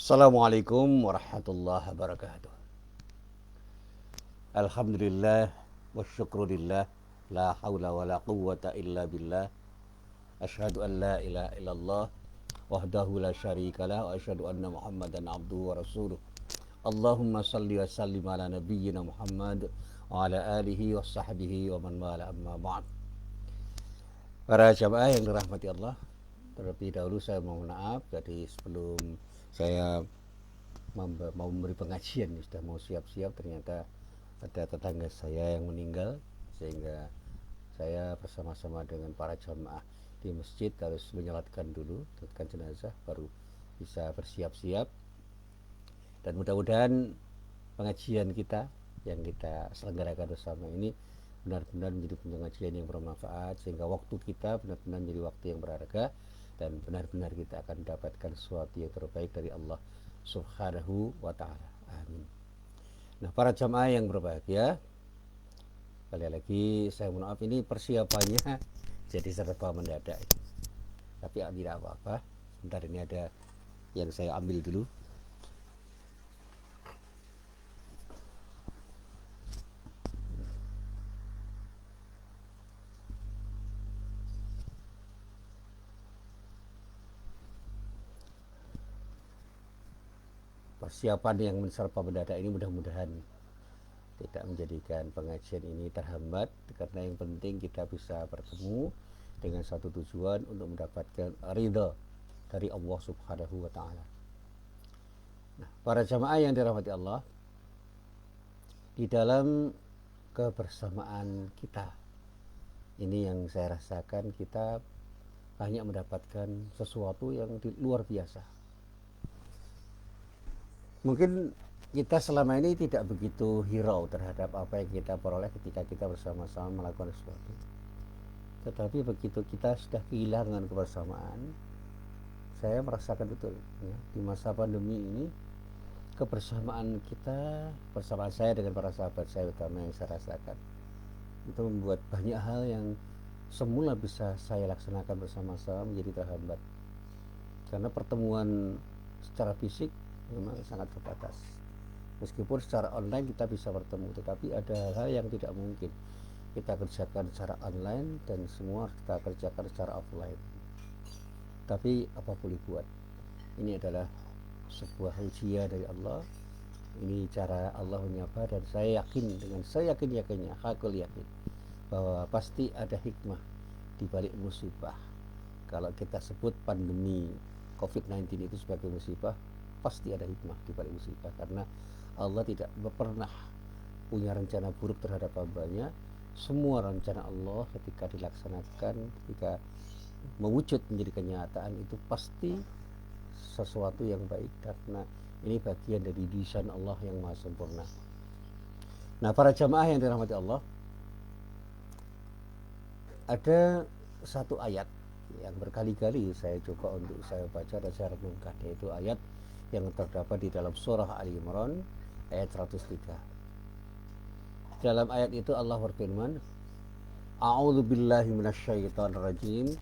Assalamualaikum warahmatullahi wabarakatuh. Alhamdulillah wa syukurillah, la hawla wa la quwwata illa billah. Asyhadu an la ilaha illallah wahdahu la syarikalah wa asyhadu anna Muhammadan abduhu wa rasuluh. Allahumma salli wa sallim ala nabiyyina Muhammad wa ala alihi wa sahbihi wa man wala, amma ba'd. Para jamaah yang dirahmati Allah, terlebih dahulu saya mohon maaf jadi sebelum saya mau memberi pengajian, sudah mau siap-siap, ternyata ada tetangga saya yang meninggal, sehingga saya bersama-sama dengan para jamaah di masjid harus menyolatkan dulu jenazah, baru bisa bersiap-siap. Dan mudah-mudahan pengajian kita yang kita selenggarakan bersama ini benar-benar menjadi pengajian yang bermanfaat, sehingga waktu kita benar-benar menjadi waktu yang berharga, dan benar-benar kita akan mendapatkan sesuatu yang terbaik dari Allah Subhanahu wa ta'ala. Amin. Nah, para jamaah yang berbahagia, sekali lagi saya mohon maaf, ini persiapannya jadi serba mendadak, tapi tidak apa-apa. Sebentar, ini ada yang saya ambil dulu. Persiapan yang serba mendadak ini mudah-mudahan tidak menjadikan pengajian ini terhambat, karena yang penting kita bisa bertemu dengan satu tujuan untuk mendapatkan ridha dari Allah Subhanahu wa ta'ala. Nah, para jamaah yang dirahmati Allah, di dalam kebersamaan kita ini yang saya rasakan, kita banyak mendapatkan sesuatu yang luar biasa. Mungkin kita selama ini tidak begitu hirau terhadap apa yang kita peroleh ketika kita bersama-sama melakukan sesuatu. Tetapi begitu kita sudah kehilangan kebersamaan, saya merasakan betul ya, di masa pandemi ini kebersamaan kita, bersama saya dengan para sahabat saya utama, yang saya rasakan itu membuat banyak hal yang semula bisa saya laksanakan bersama-sama menjadi terhambat, karena pertemuan secara fisik memang sangat terbatas. Meskipun secara online kita bisa bertemu, tetapi ada hal yang tidak mungkin kita kerjakan secara online dan semua kita kerjakan secara offline. Tapi apa boleh buat, ini adalah sebuah ujian dari Allah. Ini cara Allah menyapa, dan saya yakin, dengan saya yakinnya hakul yakin, bahwa pasti ada hikmah di balik musibah. Kalau kita sebut pandemi COVID-19 itu sebagai musibah, pasti ada hikmah di balik musibah, karena Allah tidak pernah punya rencana buruk terhadap hambanya. Semua rencana Allah ketika dilaksanakan, ketika mewujud menjadi kenyataan, itu pasti sesuatu yang baik, karena ini bagian dari desain Allah yang maha sempurna. Nah, para jamaah yang dirahmati Allah, ada satu ayat yang berkali-kali saya coba untuk saya baca dan saya renungkan, yaitu ayat yang terdapat di dalam surah Ali Imran ayat 103. Dalam ayat itu Allah berfirman, A'udzu billahi minasyaitonir rajim,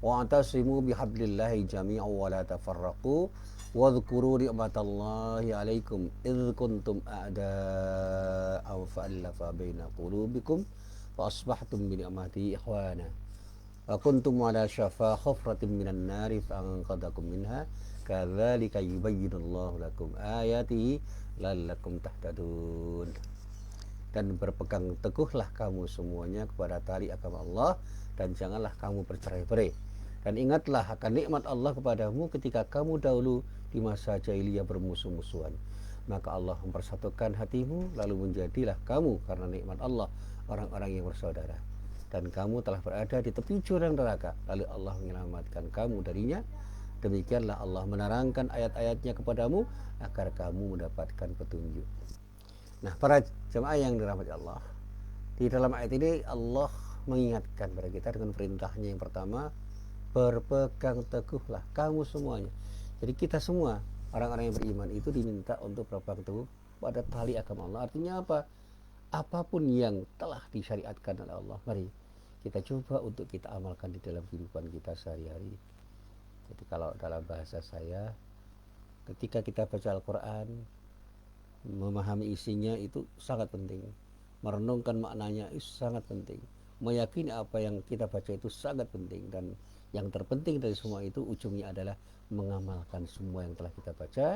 wa'tasimu bihablillahi jami'an wa la tafarraqu wadhkuru ni'matallahi 'alaikum idz kuntum a'da'an fa'alafa baina qulubikum fa asbahtum bi ni'mati ikhwana wa kuntum 'ala syafa hufratin minan nari fa'anqadhakum minha kadzalika yubayyinullahu lakum ayatihi la'allakum tahtadun. Dan berpegang teguhlah kamu semuanya kepada tali agama Allah, dan janganlah kamu bercerai-berai. Dan ingatlah akan nikmat Allah kepadamu ketika kamu dahulu di masa jahiliyah bermusuh-musuhan. Maka Allah mempersatukan hatimu, lalu menjadilah kamu karena nikmat Allah orang-orang yang bersaudara. Dan kamu telah berada di tepi jurang neraka, lalu Allah menyelamatkan kamu darinya. Demikianlah Allah menerangkan ayat-ayatnya kepadamu agar kamu mendapatkan petunjuk. Nah, para jemaah yang dirahmati Allah, di dalam ayat ini Allah mengingatkan kepada kita dengan perintahnya yang pertama, berpegang teguhlah kamu semuanya. Jadi kita semua orang-orang yang beriman itu diminta untuk berpegang teguh pada tali agama Allah. Artinya apa? Apapun yang telah disyariatkan oleh Allah, mari kita coba untuk kita amalkan di dalam kehidupan kita sehari-hari. Jadi kalau dalam bahasa saya, Ketika kita baca Al-Quran, memahami isinya itu sangat penting. Merenungkan maknanya itu sangat penting. Meyakini apa yang kita baca itu sangat penting. Dan yang terpenting dari semua itu ujungnya adalah mengamalkan semua yang telah kita baca.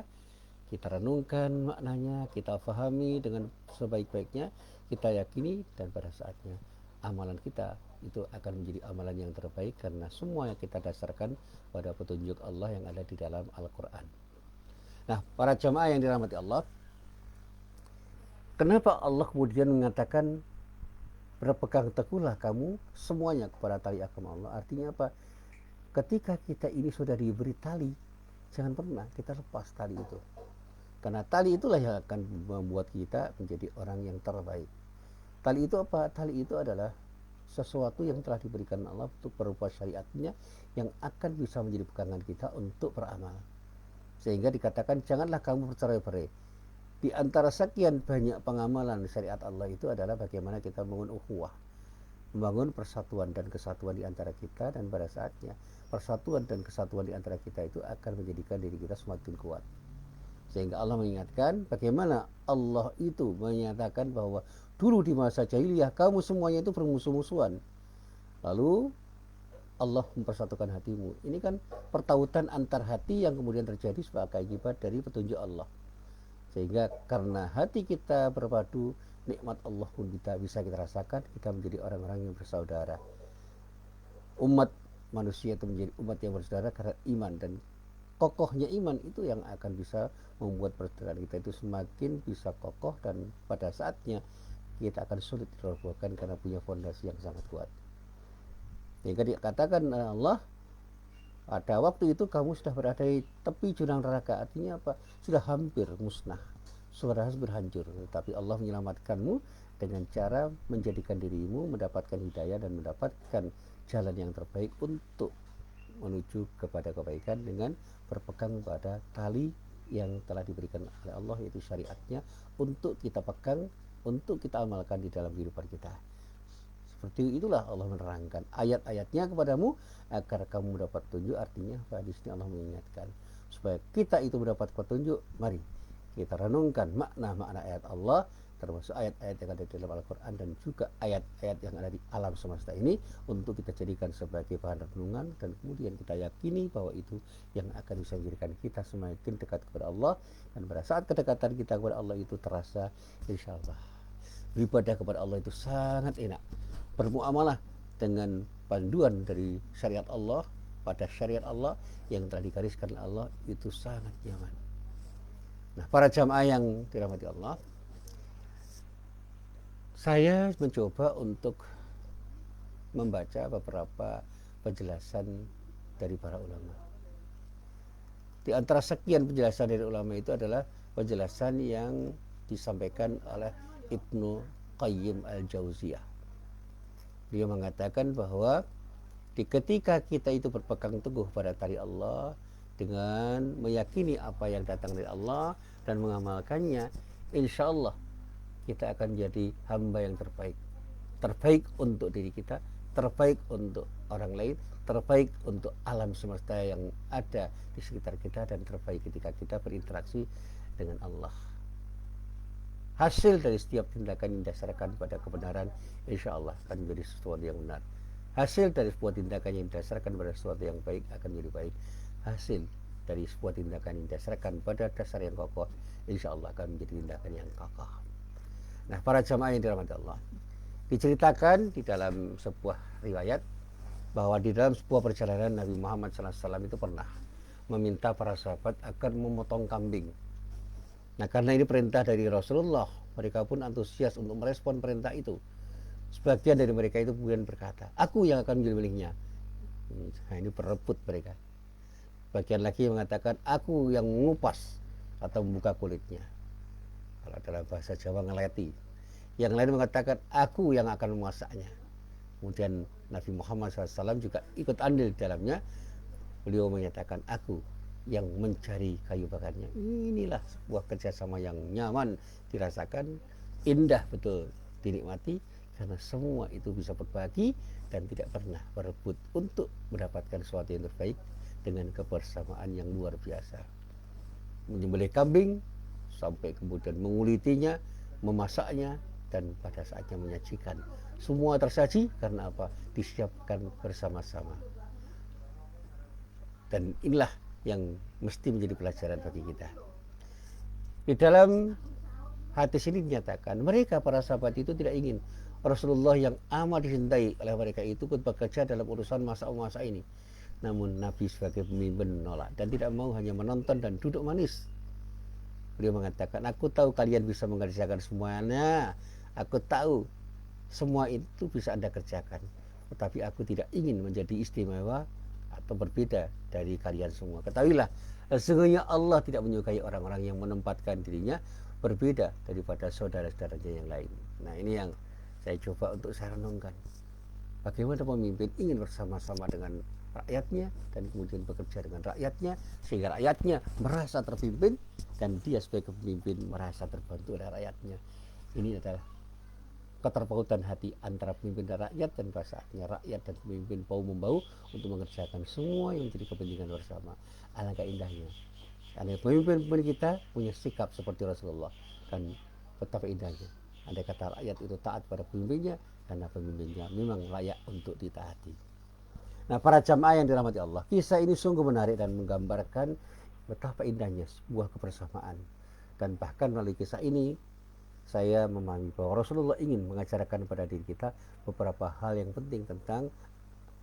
Kita renungkan maknanya, kita fahami dengan sebaik-baiknya, kita yakini, dan pada saatnya amalan kita itu akan menjadi amalan yang terbaik karena semua yang kita dasarkan pada petunjuk Allah yang ada di dalam Al-Quran. Nah, para jamaah yang dirahmati Allah, kenapa Allah kemudian mengatakan berpegang teguhlah kamu semuanya kepada tali agama Allah? Artinya apa? Ketika kita ini sudah diberi tali, jangan pernah kita lepas tali itu. Karena tali itulah yang akan membuat kita menjadi orang yang terbaik. Tali itu apa? Tali itu adalah sesuatu yang telah diberikan Allah untuk berupa syariatnya yang akan bisa menjadi pegangan kita untuk beramal. Sehingga dikatakan janganlah kamu bercerai-berai. Di antara sekian banyak pengamalan syariat Allah itu adalah bagaimana kita membangun ukhuwah, membangun persatuan dan kesatuan di antara kita, dan pada saatnya persatuan dan kesatuan di antara kita itu akan menjadikan diri kita semakin kuat. Sehingga Allah mengingatkan bagaimana Allah itu menyatakan bahwa dulu di masa jahiliyah kamu semuanya itu bermusuh-musuhan. Lalu Allah mempersatukan hatimu. Ini kan pertautan antar hati yang kemudian terjadi sebagai akibat dari petunjuk Allah. Sehingga karena hati kita berpadu, nikmat Allah pun kita bisa kita rasakan, kita menjadi orang-orang yang bersaudara. Umat manusia itu menjadi umat yang bersaudara karena iman, dan kokohnya iman itu yang akan bisa membuat persaudaraan kita itu semakin bisa kokoh, dan pada saatnya kita akan sulit dirobohkan karena punya fondasi yang sangat kuat. Sehingga dikatakan Allah, pada waktu itu kamu sudah berada di tepi jurang neraka. Artinya apa? Sudah hampir musnah, sudah hampir hancur. Tapi Allah menyelamatkanmu dengan cara menjadikan dirimu mendapatkan hidayah dan mendapatkan jalan yang terbaik untuk menuju kepada kebaikan dengan berpegang pada tali yang telah diberikan oleh Allah, yaitu syariatnya, untuk kita pegang, untuk kita amalkan di dalam kehidupan kita. Seperti itulah Allah menerangkan ayat-ayatnya kepadamu agar kamu mendapat petunjuk. Artinya di sini Allah mengingatkan supaya kita itu mendapat petunjuk. Mari kita renungkan makna-makna ayat Allah, termasuk ayat-ayat yang ada di dalam Al-Quran dan juga ayat-ayat yang ada di alam semesta ini, untuk kita jadikan sebagai bahan renungan, dan kemudian kita yakini bahwa itu yang akan bisa menjadikan kita semakin dekat kepada Allah. Dan pada saat kedekatan kita kepada Allah itu terasa, insya Allah beribadah kepada Allah itu sangat enak. Bermuamalah dengan panduan dari syariat Allah, pada syariat Allah yang telah digariskan oleh Allah, itu sangat nyaman. Nah, para jamaah yang dirahmati Allah, saya mencoba untuk membaca beberapa penjelasan dari para ulama. Di antara sekian penjelasan dari ulama itu adalah penjelasan yang disampaikan oleh Ibnu Qayyim al-Jauziyah. Dia mengatakan bahwa ketika kita itu berpegang teguh pada tali Allah dengan meyakini apa yang datang dari Allah dan mengamalkannya, insya Allah kita akan jadi hamba yang terbaik. Terbaik untuk diri kita, terbaik untuk orang lain, terbaik untuk alam semesta yang ada di sekitar kita, dan terbaik ketika kita berinteraksi dengan Allah. Hasil dari setiap tindakan yang didasarkan pada kebenaran, insya Allah akan menjadi sesuatu yang benar. Hasil dari sebuah tindakan yang didasarkan pada sesuatu yang baik akan menjadi baik. Hasil dari sebuah tindakan yang didasarkan pada dasar yang kokoh, insya Allah akan menjadi tindakan yang kokoh. Nah, para jamaah yang dirahmati Allah, diceritakan di dalam sebuah riwayat bahwa di dalam sebuah perjalanan Nabi Muhammad SAW itu pernah meminta para sahabat agar memotong kambing. Nah, karena ini perintah dari Rasulullah, mereka pun antusias untuk merespon perintah itu. Sebagian dari mereka itu kemudian berkata, aku yang akan menjadi miliknya. Nah, ini berebut mereka. Bagian lagi mengatakan, aku yang mengupas atau membuka kulitnya. Kalau dalam bahasa Jawa, ngeleti. Yang lain mengatakan, aku yang akan memasaknya. Kemudian Nabi Muhammad SAW juga ikut andil di dalamnya. Beliau menyatakan, aku yang mencari kayu bakarnya. Inilah sebuah kerjasama yang nyaman dirasakan, indah betul dinikmati, karena semua itu bisa berbagi dan tidak pernah berebut untuk mendapatkan sesuatu yang terbaik dengan kebersamaan yang luar biasa. menyembelih kambing, sampai kemudian mengulitinya, memasaknya, dan pada saatnya menyajikan. Semua tersaji karena apa? Disiapkan bersama-sama. Dan inilah yang mesti menjadi pelajaran bagi kita. Di dalam hadis ini dinyatakan mereka para sahabat itu tidak ingin Rasulullah yang amat dicintai oleh mereka itu ikut bekerja dalam urusan masak-masak ini. Namun Nabi sebagai pemimpin menolak dan tidak mau hanya menonton dan duduk manis. Beliau mengatakan, aku tahu kalian bisa mengerjakan semuanya, aku tahu semua itu bisa Anda kerjakan, tetapi aku tidak ingin menjadi istimewa atau berbeda dari kalian semua. Ketahuilah, sesungguhnya Allah tidak menyukai orang-orang yang menempatkan dirinya berbeda daripada saudara-saudaranya yang lain. Nah, ini yang saya coba untuk saya renungkan. Bagaimana pemimpin ingin bersama-sama dengan rakyatnya dan kemudian bekerja dengan rakyatnya sehingga rakyatnya merasa terpimpin dan dia sebagai pemimpin merasa terbantu oleh rakyatnya. Ini adalah keterpautan hati antara pemimpin dan rakyat, dan pada saatnya rakyat dan pemimpin bahu-membahu untuk mengerjakan semua yang menjadi kepentingan bersama. Alangkah indahnya karena pemimpin-pemimpin kita punya sikap seperti Rasulullah, dan betapa indahnya andai kata rakyat itu taat pada pemimpinnya karena pemimpinnya memang layak untuk ditaati. Nah, para jamaah yang dirahmati Allah, kisah ini sungguh menarik dan menggambarkan betapa indahnya sebuah kebersamaan. Dan bahkan melalui kisah ini saya memahami bahwa Rasulullah ingin mengajarkan kepada diri kita beberapa hal yang penting tentang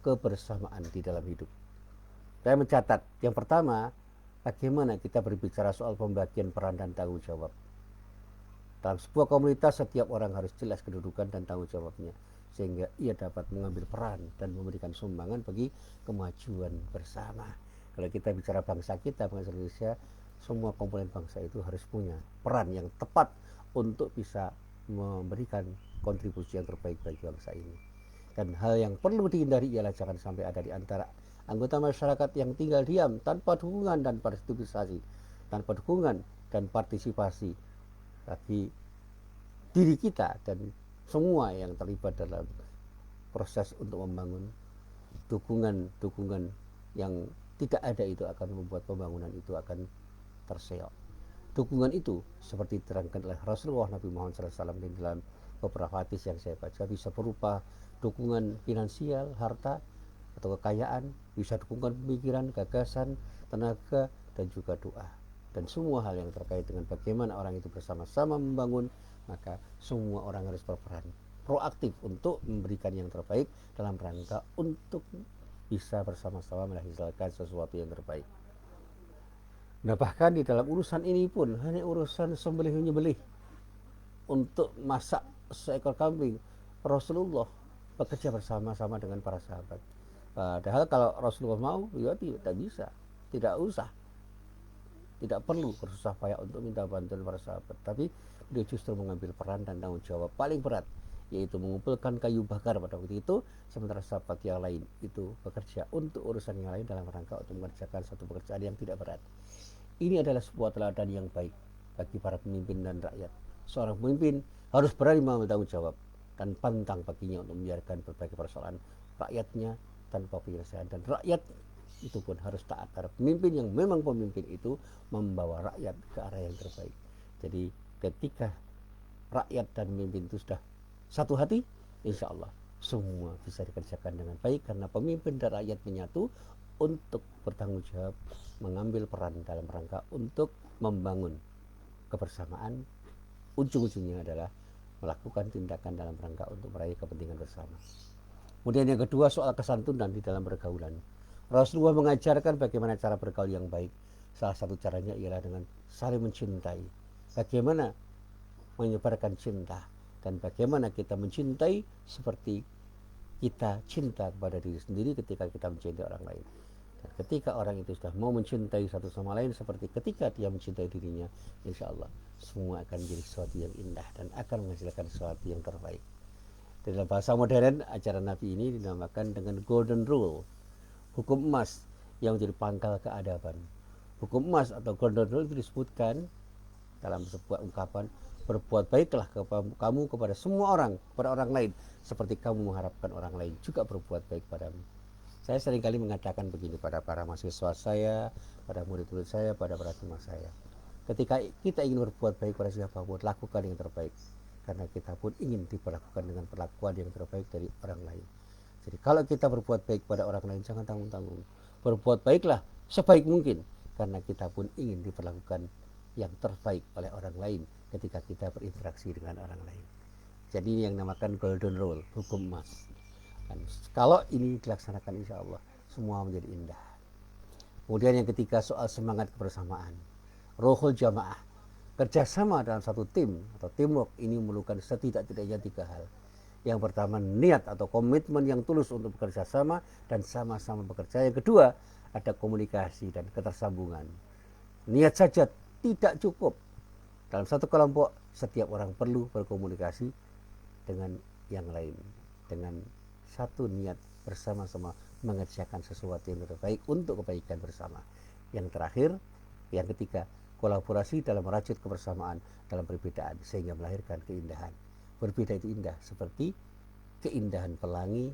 kebersamaan di dalam hidup. Saya mencatat, yang pertama, bagaimana kita berbicara soal pembagian peran dan tanggung jawab. Dalam sebuah komunitas, setiap orang harus jelas kedudukan dan tanggung jawabnya, sehingga ia dapat mengambil peran dan memberikan sumbangan bagi kemajuan bersama. Kalau kita bicara bangsa kita, bangsa Indonesia, semua komponen bangsa itu harus punya peran yang tepat untuk bisa memberikan kontribusi yang terbaik bagi bangsa ini. Dan hal yang perlu dihindari ialah jangan sampai ada di antara anggota masyarakat yang tinggal diam tanpa dukungan dan partisipasi, tanpa dukungan dan partisipasi bagi diri kita dan semua yang terlibat dalam proses untuk membangun. Dukungan yang tidak ada itu akan membuat pembangunan itu akan terseok. Dukungan itu seperti diterangkan oleh Rasulullah Nabi Muhammad SAW di dalam beberapa hadis yang saya baca, bisa berupa dukungan finansial, harta atau kekayaan, bisa dukungan pemikiran, gagasan, tenaga, dan juga doa. Dan semua hal yang terkait dengan bagaimana orang itu bersama-sama membangun, maka semua orang harus berperan proaktif untuk memberikan yang terbaik dalam rangka untuk bisa bersama-sama menghasilkan sesuatu yang terbaik. Nah, bahkan di dalam urusan ini pun hanya urusan sembelih menyembelih untuk masak seekor kambing, Rasulullah bekerja bersama-sama dengan para sahabat. Padahal kalau Rasulullah mau, ya tidak bisa, tidak usah, tidak perlu bersusah payah untuk minta bantuan para sahabat, tapi dia justru mengambil peran dan tanggung jawab paling berat, yaitu mengumpulkan kayu bakar pada waktu itu, sementara sahabat yang lain itu bekerja untuk urusan yang lain dalam rangka untuk mengerjakan satu pekerjaan yang tidak berat. Ini adalah sebuah teladan yang baik bagi para pemimpin dan rakyat. Seorang pemimpin harus berani mengambil tanggung jawab dan pantang baginya untuk membiarkan berbagai persoalan rakyatnya tanpa penyelesaian, dan rakyat itu pun harus taat pada pemimpin yang memang pemimpin itu membawa rakyat ke arah yang terbaik. Jadi ketika rakyat dan pemimpin itu sudah satu hati, insya Allah semua bisa dikerjakan dengan baik karena pemimpin dan rakyat menyatu untuk bertanggung jawab, mengambil peran dalam rangka untuk membangun kebersamaan. Ujung-ujungnya adalah melakukan tindakan dalam rangka untuk meraih kepentingan bersama. Kemudian yang kedua, soal kesantunan di dalam pergaulan. Rasulullah mengajarkan bagaimana cara bergaul yang baik. Salah satu caranya ialah dengan saling mencintai. Bagaimana menyebarkan cinta dan bagaimana kita mencintai seperti kita cinta kepada diri sendiri ketika kita mencintai orang lain. Dan ketika orang itu sudah mau mencintai satu sama lain seperti ketika dia mencintai dirinya, insya Allah semua akan menjadi sesuatu yang indah dan akan menghasilkan sesuatu yang terbaik. Dalam bahasa modern, ajaran Nabi ini dinamakan dengan Golden Rule, hukum emas yang menjadi pangkal keadaban. Hukum emas atau Golden Rule itu disebutkan dalam sebuah ungkapan, berbuat baiklah kamu kepada semua orang, kepada orang lain, seperti kamu mengharapkan orang lain juga berbuat baik padamu. Saya seringkali mengatakan begini pada para mahasiswa saya, pada murid-murid saya, pada para teman saya. Ketika kita ingin berbuat baik pada siapapun, lakukan yang terbaik. Karena kita pun ingin diperlakukan dengan perlakuan yang terbaik dari orang lain. Jadi kalau kita berbuat baik pada orang lain, jangan tanggung-tanggung. Berbuat baiklah sebaik mungkin. Karena kita pun ingin diperlakukan yang terbaik oleh orang lain ketika kita berinteraksi dengan orang lain. Jadi ini yang namakan golden rule, hukum emas. Dan kalau ini dilaksanakan, insya Allah semua menjadi indah. Kemudian yang ketiga, soal semangat kebersamaan, ruhul jamaah, kerjasama dalam satu tim atau teamwork ini memerlukan setidak-tidaknya 3 hal. Yang pertama, niat atau komitmen yang tulus untuk bekerja sama dan sama-sama bekerja. Yang kedua, ada komunikasi dan ketersambungan. Niat saja tidak cukup. Dalam satu kelompok, setiap orang perlu berkomunikasi dengan yang lain, dengan satu niat bersama-sama mengerjakan sesuatu yang terbaik untuk kebaikan bersama. Yang terakhir, yang ketiga, kolaborasi dalam merajut kebersamaan dalam perbedaan sehingga melahirkan keindahan. Berbeda itu indah, seperti keindahan pelangi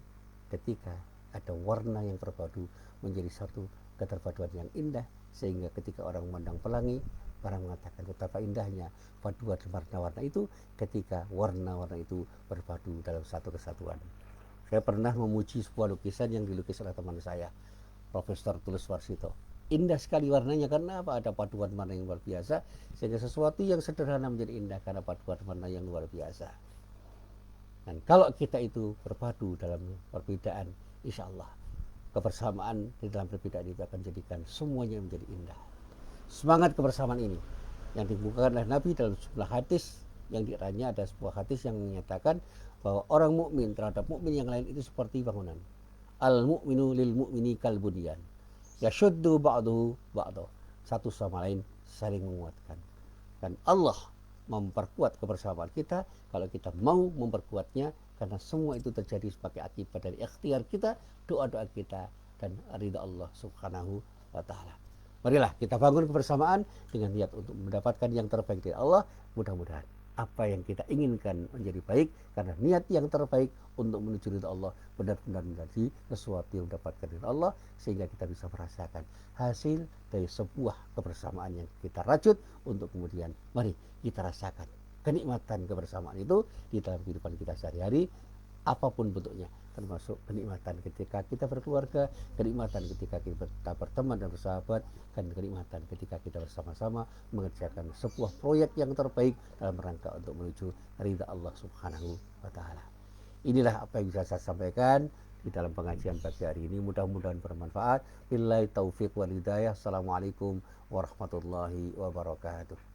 ketika ada warna yang terpadu menjadi satu keterpaduan yang indah, sehingga ketika orang memandang pelangi, orang mengatakan betapa indahnya paduan warna-warna itu ketika warna-warna itu berpadu dalam satu kesatuan. Saya pernah memuji sebuah lukisan yang dilukis oleh teman saya, Profesor Tulus Warsito. Indah sekali warnanya karena apa? Ada paduan warna yang luar biasa, sehingga sesuatu yang sederhana menjadi indah karena paduan warna yang luar biasa. Dan kalau kita itu berpadu dalam perbedaan, insya Allah kebersamaan di dalam perbedaan itu akan jadikan semuanya menjadi indah. Semangat kebersamaan ini yang dibukakan oleh Nabi dalam sebuah hadis, yang diranya ada sebuah hadis yang menyatakan bahwa orang mukmin terhadap mukmin yang lain itu seperti bangunan. Al mukminu lil mukmini kal bunyan. Yashuddu ba'duhu ba'dahu. Satu sama lain saling menguatkan. Dan Allah memperkuat kebersamaan kita kalau kita mau memperkuatnya, karena semua itu terjadi sebagai akibat dari ikhtiar kita, doa-doa kita, dan ridha Allah Subhanahu wa taala. Marilah kita bangun kebersamaan dengan niat untuk mendapatkan yang terbaik dari Allah. Mudah-mudahan apa yang kita inginkan menjadi baik, karena niat yang terbaik untuk menuju ridha Allah benar-benar menjadi sesuatu yang mendapatkan dari Allah, sehingga kita bisa merasakan hasil dari sebuah kebersamaan yang kita rajut untuk kemudian mari kita rasakan kenikmatan kebersamaan itu di dalam kehidupan kita sehari-hari, apapun bentuknya, termasuk kenikmatan ketika kita berkeluarga, kenikmatan ketika kita berteman dan bersahabat, dan kenikmatan ketika kita bersama-sama mengerjakan sebuah proyek yang terbaik dalam rangka untuk menuju ridha Allah Subhanahu wa taala. Inilah apa yang bisa saya sampaikan di dalam pengajian pagi hari ini, mudah-mudahan bermanfaat. Billahi taufiq wal hidayah. Assalamualaikum warahmatullahi wabarakatuh.